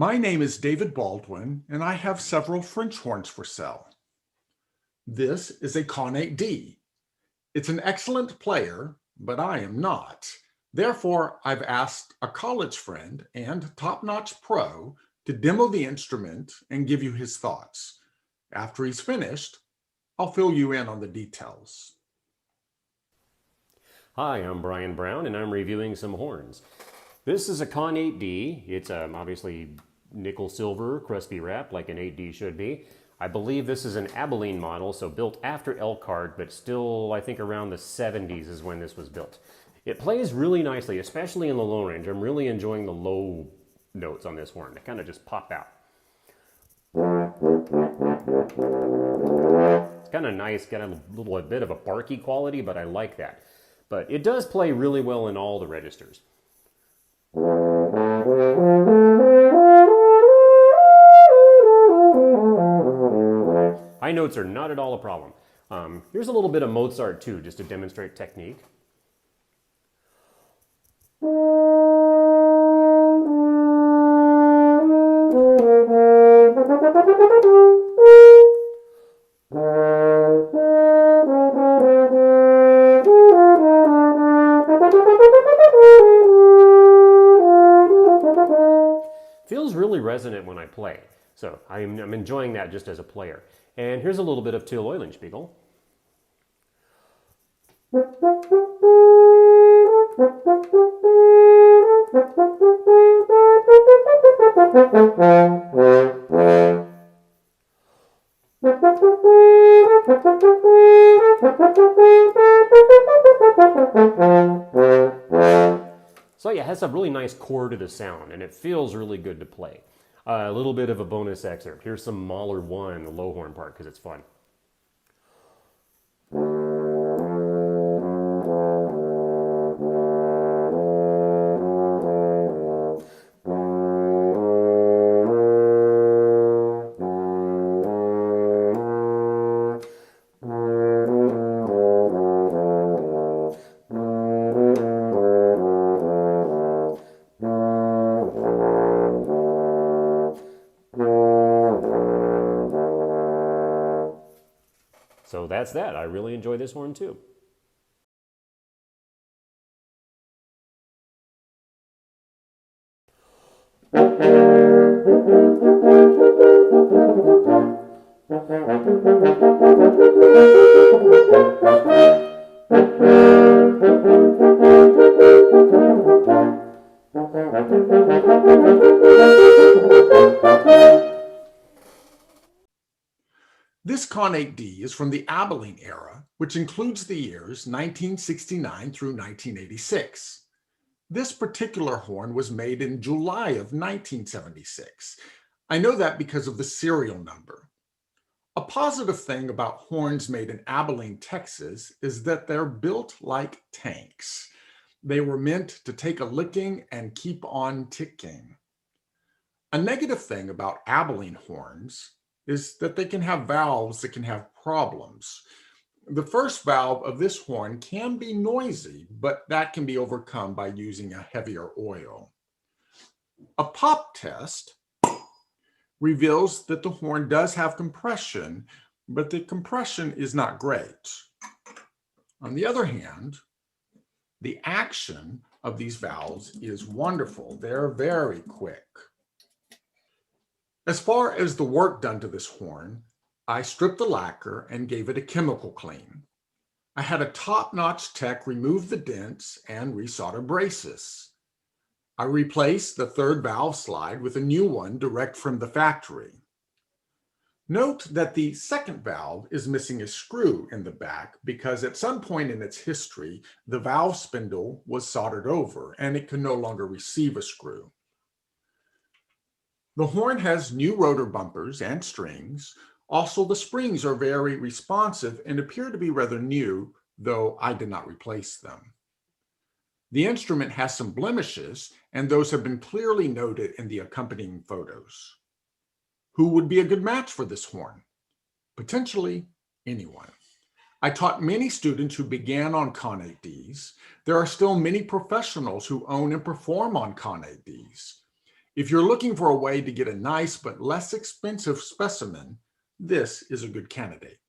My name is David Baldwin, and I have several French horns for sale. This is a Conn 8D. It's an excellent player, but I am not. Therefore, I've asked a college friend and top-notch pro to demo the instrument and give you his thoughts. After he's finished, I'll fill you in on the details. Hi, I'm Brian Brown and I'm reviewing some horns. This is a Conn 8D. It's obviously nickel silver crusty wrap like an 8D should be. I believe this is an Abilene model, so built after Elkhart, but still I think around the 70s is when this was built. It plays really nicely, especially in the low range. I'm really enjoying the low notes on this horn. They kind of just pop out. It's kind of nice, got a little bit of a barky quality, but I like that. But it does play really well in all the registers. High notes are not at all a problem. Here's a little bit of Mozart too, just to demonstrate technique. Feels really resonant when I play, so I'm enjoying that just as a player. And here's a little bit of Till Eulenspiegel. So yeah, it has a really nice core to the sound, and it feels really good to play. A little bit of a bonus excerpt. Here's some Mahler 1, the low horn part, because it's fun. So that's that. I really enjoy this horn too. This Conn 8D is from the Abilene era, which includes the years 1969 through 1986. This particular horn was made in July of 1976. I know that because of the serial number. A positive thing about horns made in Abilene, Texas, is that they're built like tanks. They were meant to take a licking and keep on ticking. A negative thing about Abilene horns is that they can have valves that can have problems. The first valve of this horn can be noisy, but that can be overcome by using a heavier oil. A pop test reveals that the horn does have compression, but the compression is not great. On the other hand, the action of these valves is wonderful. They're very quick. As far as the work done to this horn, I stripped the lacquer and gave it a chemical clean. I had a top-notch tech remove the dents and resolder braces. I replaced the third valve slide with a new one direct from the factory. Note that the second valve is missing a screw in the back because at some point in its history, the valve spindle was soldered over and it can no longer receive a screw. The horn has new rotor bumpers and strings. Also, the springs are very responsive and appear to be rather new, though I did not replace them. The instrument has some blemishes, and those have been clearly noted in the accompanying photos. Who would be a good match for this horn? Potentially anyone. I taught many students who began on Conn 8Ds. There are still many professionals who own and perform on Conn 8Ds. If you're looking for a way to get a nice but less expensive specimen, this is a good candidate.